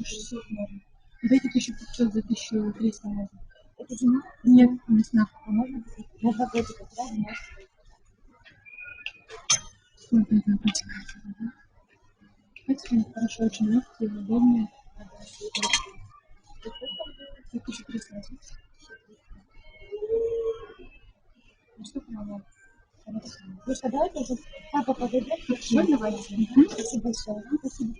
1600 можно. Дайте 1500 за 1300 можно. Это зима? Нет, весна. А можно? Можно годика, правда? Можно. Вот это котика. Котики хорошо, очень легкие, удобные. 1300. Ну, сколько нам надо? Вы что, давайте уже папа подойдет. Хорошо, давайте. Спасибо большое. Спасибо.